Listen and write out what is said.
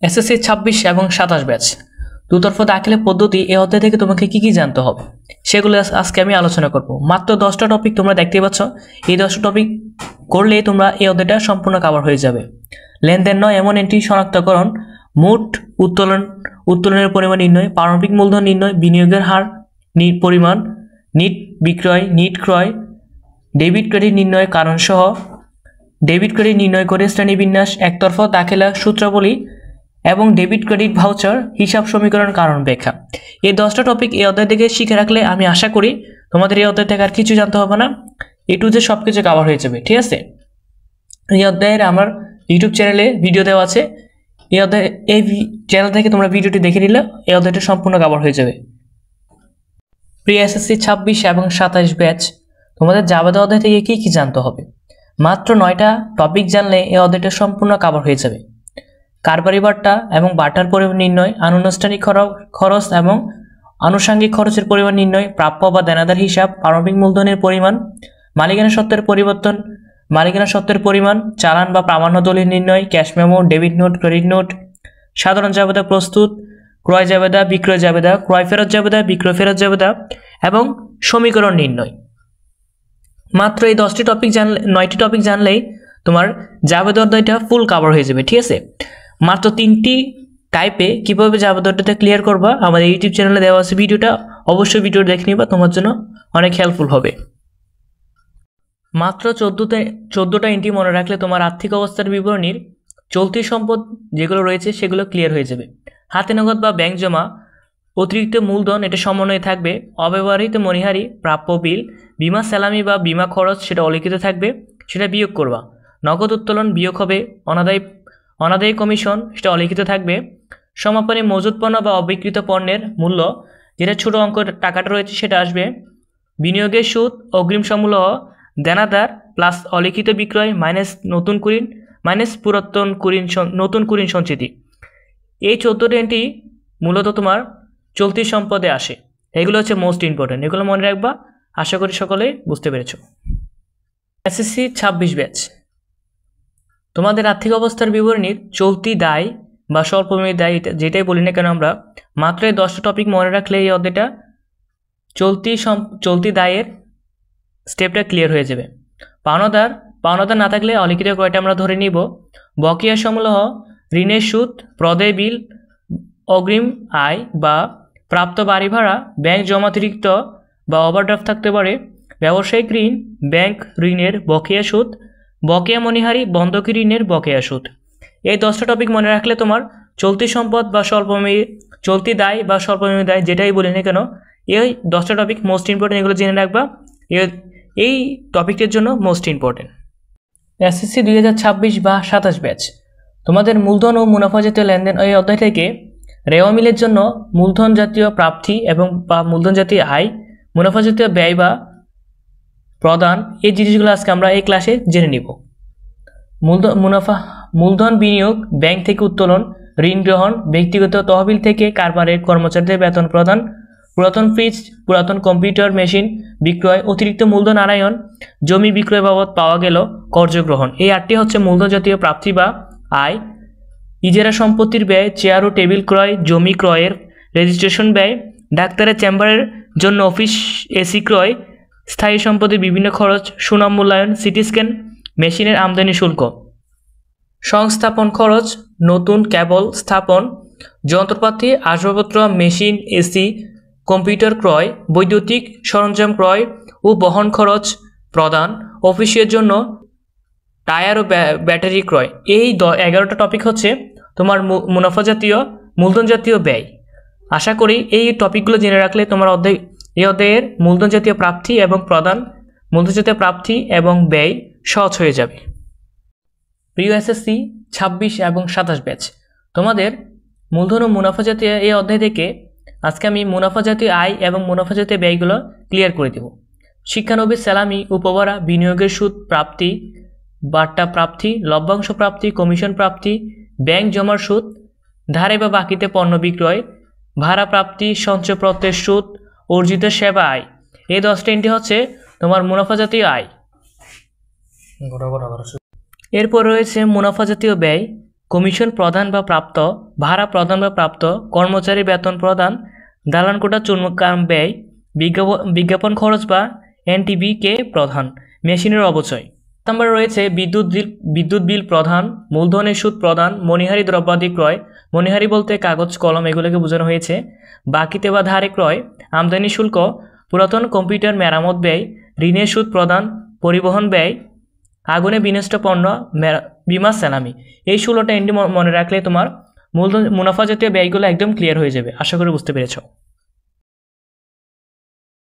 SSC 26 এবং 27 batch দুতরফা দাখিলের পদ্ধতি এই অধ্যায় থেকে তোমাকে কি কি জানতে হবে সেগুলো আজকে আমি আলোচনা করব। মাত্র 10টা টপিক তোমরা দেখতে পাচ্ছ। এই 10টা টপিক করলেই তোমরা এই অধ্যায়টা সম্পূর্ণ কভার হয়ে যাবে। লেনদেন নয় এমন এন্ট্রি শনাক্তকরণ, মোট উত্তোলনের পরিমাণ নির্ণয়, প্রারম্ভিক মূলধন নির্ণয়, বিনিয়োগের হার পরিমাণ, নিট বিক্রয়, নিট ক্রয়, ডেবিট ক্রেডিট নির্ণয় কারণ সহ, ডেবিট ক্রেডিট নির্ণয় করে শ্রেণীবিন্যাস, একতরফা দাখিলা সূত্রাবলী এবং ডেবিট ক্রেডিট ভাউচার, হিসাব সমীকরণ, কারণ ব্যাখ্যা। এই 10টা টপিক এই অধ্যায় থেকে শিখে রাখলে আমি আশা করি তোমাদের এই অধ্যায় থেকে আর কিছু জানতে হবে না, এ টু জেড সব কিছু কভার হয়ে যাবে। ঠিক আছে, এই অধ্যায়ের আমার ইউটিউব চ্যানেলে ভিডিও দেওয়া আছে। এই চ্যানেল থেকে তোমরা ভিডিওটি দেখে নিলে এই অধ্যায়টা সম্পূর্ণ কভার হয়ে যাবে। প্রিয় এসএসসি 26 এবং 27 ব্যাচ তোমাদের জাবেদা অধ্যায় থেকে কি কি জানতে হবে? মাত্র 9টা টপিক জানলে এই অধ্যায়টা সম্পূর্ণ কভার হয়ে যাবে। কারবারি বাট্টা এবং বাট্টার পরিমাণ নির্ণয়, আনুষ্ঠানিক খরচ এবং আনুষঙ্গিক খরচের পরিমাণ নির্ণয়, প্রাপ্য বা দেনাদার হিসাব, প্রারম্ভিক মূলধনের পরিমাণ, মালিকানা সত্ত্বের পরিবর্তন, মালিকানা সত্ত্বের পরিমাণ, চালান বা প্রামাণ্য দলিল নির্ণয়, cash memo, debit note, credit note, সাধারণ জাবেদা প্রস্তুত, ক্রয় জাবেদা, বিক্রয় জাবেদা, ক্রয় ফেরত জাবেদা, বিক্রয় ফেরত জাবেদা এবং সমীকরণ নির্ণয়। মাত্র এই 10টি টপিক জানলে 9টি টপিক জানলেই তোমার জাবেদা অধ্যায়টা ফুল কভার হয়ে যাবে। ঠিক আছে, মাত্র 3টি টাইপে কীভাবে জাবেদা অধ্যায়টা ক্লিয়ার করবা আমাদের ইউটিউব চ্যানেলে দেওয়া আছে ভিডিওটা, অবশ্যই ভিডিওটা দেখে নিবা, তোমার জন্য অনেক হেল্পফুল হবে। মাত্র 14টা এন্ট্রি মনে রাখলে তোমার আর্থিক অবস্থার বিবরণীর চলতি সম্পদ যেগুলো রয়েছে সেগুলো ক্লিয়ার হয়ে যাবে। হাতে নগদ বা ব্যাংক জমা, অতিরিক্ত মূলধন এটা সমন্বয়ে থাকবে, অব্যবহৃত মণিহারি, প্রাপ্য বিল, বিমা স্যালামি বা বিমা খরচ সেটা অলিখিত থাকবে, সেটা বিয়োগ করবা। নগদ উত্তোলন বিয়োগ হবে, অনাদায়ী কমিশন সেটা অলিখিত থাকবে, সমাপনী মজুত পণ্য বা অবিকৃত পণ্যের মূল্য যেটা ছোটো অঙ্কের টাকাটা রয়েছে সেটা আসবে, বিনিয়োগের সুদ, অগ্রিম সমূলহ, দেনাদার প্লাস অলিখিত বিক্রয় মাইনাস নতুন কুরিন মাইনাস নতুন কুরিন সঞ্চিতি। এই 14টি এন্ট্রি মূলত তোমার চলতি সম্পদে আসে। এগুলো হচ্ছে মোস্ট ইম্পর্টেন্ট, এগুলো মনে রাখবা। আশা করি সকলেই বুঝতে পেরেছ। এসএসসি 26 ব্যাচ তোমাদের আর্থিক অবস্থার বিবরণীর চলতি দায় বা স্বল্পমেয়াদী দায় যেটাই বলি না কেন আমরা, মাত্র এই 10টা টপিক মনে রাখলে এই অধ্যায়টা চলতি দায়ের স্টেপটা ক্লিয়ার হয়ে যাবে। পাওনাদার না থাকলে অলিখিত ক্রয়টা আমরা ধরে নিব। বকেয়া সমূলহ, ঋণের সুদ, প্রদেয় বিল, অগ্রিম আয় বা প্রাপ্ত বাড়ি ভাড়া, ব্যাংক জমাতিরিক্ত বা ওভারড্রাফট থাকতে পারে, ব্যবসায়িক ঋণ, ব্যাংক ঋণের বকেয়া সুদ, বকেয়া মণিহারি, বন্ধকি ঋণের বকেয়া সুদ। এই 10টা টপিক মনে রাখলে তোমার চলতি সম্পদ বা চলতি দায় বা স্বল্পমেয়াদী দায় যেটাই বলি না কেন, এই 10টা টপিক মোস্ট ইম্পর্টেন্ট, এগুলো জেনে রাখবা। এই টপিকের জন্য মোস্ট ইম্পর্টেন্ট। এসএসসি 2026 বা 27 ব্যাচ তোমাদের মূলধন ও মুনাফা জাতীয় লেনদেন এই অধ্যায় থেকে রেওয়া মিলের জন্য মূলধন জাতীয় প্রাপ্তি এবং বা মূলধন জাতীয় আয়, মুনাফা জাতীয় ব্যয় বা প্রদান, এই জিনিসগুলো আজকে আমরা এই ক্লাসে জেনে নিব। মূলধন বিনিয়োগ, ব্যাংক থেকে উত্তোলন, ঋণ গ্রহণ, ব্যক্তিগত তহবিল থেকে কারবারের কর্মচারীদের বেতন প্রদান, পুরাতন ফ্রিজ, পুরাতন কম্পিউটার মেশিন বিক্রয়, অতিরিক্ত মূলধন আনায়ন, জমি বিক্রয় বাবদ পাওয়া গেল কার্যগ্রহণ। এই 8টি হচ্ছে মূলধন জাতীয় প্রাপ্তি বা আয়। ইজারা সম্পত্তির ব্যয়, চেয়ার ও টেবিল ক্রয়, জমি ক্রয়ের রেজিস্ট্রেশন ব্যয়, ডাক্তারের চেম্বারের জন্য অফিস এসি ক্রয়, স্থায়ী সম্পত্তির বিভিন্ন খরচ, সুনাম মূল্যায়ন, সিটি স্ক্যান মেশিনের আমদানি শুল্ক, সংস্থাপন খরচ, নতুন কেবল স্থাপন, যন্ত্রপাতি আসবাবপত্র, মেশিন, এসি, কম্পিউটার ক্রয়, বৈদ্যুতিক সরঞ্জাম ক্রয় ও বহন খরচ প্রদান, অফিসের জন্য টায়ার ও ব্যাটারি ক্রয়। এই 11টা টপিক হচ্ছে তোমার মুনাফা জাতীয় মূলধন জাতীয় ব্যয়। আশা করি এই টপিকগুলো জেনে রাখলে তোমার এই অধ্যায়ের মূলধন জাতীয় প্রাপ্তি এবং প্রদান, মূলধন জাতীয় প্রাপ্তি এবং ব্যয় সহজ হয়ে যাবে। প্রিয় এসএসসি 26 এবং 27 ব্যাচ তোমাদের মূলধন ও মুনাফা জাতীয় এই অধ্যায় থেকে আজকে আমি মুনাফা জাতীয় আয় এবং মুনাফা জাতীয় ব্যয়গুলো ক্লিয়ার করে দেব। শিক্ষানবিশ স্যালামি, উপভাড়া, বিনিয়োগের সুদ প্রাপ্তি, বাট্টা প্রাপ্তি, লভ্যাংশ প্রাপ্তি, কমিশন প্রাপ্তি, ব্যাংক জমার সুদ, ধারে বা বাকিতে পণ্য বিক্রয়, ভাড়া প্রাপ্তি, সঞ্চয়পত্রের সুদ, অর্জিত সেবা আয়। এই 10টা এন্ট্রি হচ্ছে তোমার মুনাফা জাতীয় আয়। এরপর রয়েছে মুনাফা জাতীয় ব্যয়। কমিশন প্রদান বা প্রাপ্ত, ভাড়া প্রদান বা প্রাপ্ত, কর্মচারী বেতন প্রদান, দালান কোটা চুনকাম ব্যয়, বিজ্ঞাপন খরচ বা এনটিবি কে প্রধান, মেশিনের অপচয়। নম্বরে রয়েছে বিদ্যুৎ বিল প্রদান, মূলধনের সুদ প্রদান, মণিহারি দ্রব্যাদি ক্রয়, মণিহারি বলতে কাগজ কলম এগুলোকে বোঝানো হয়েছে, বাকিতে বা ধারে ক্রয়, আমদানি শুল্ক, পুরাতন কম্পিউটার মেরামত ব্যয়, ঋণের সুদ প্রদান, পরিবহন ব্যয়, আগুনে বিনষ্ট পণ্য, বিমা সালামি। এই 16টা এন্ট্রি মনে রাখলে তোমার মূলধন মুনাফা জাতীয় ব্যয়গুলো একদম ক্লিয়ার হয়ে যাবে। আশা করি বুঝতে পেরেছো।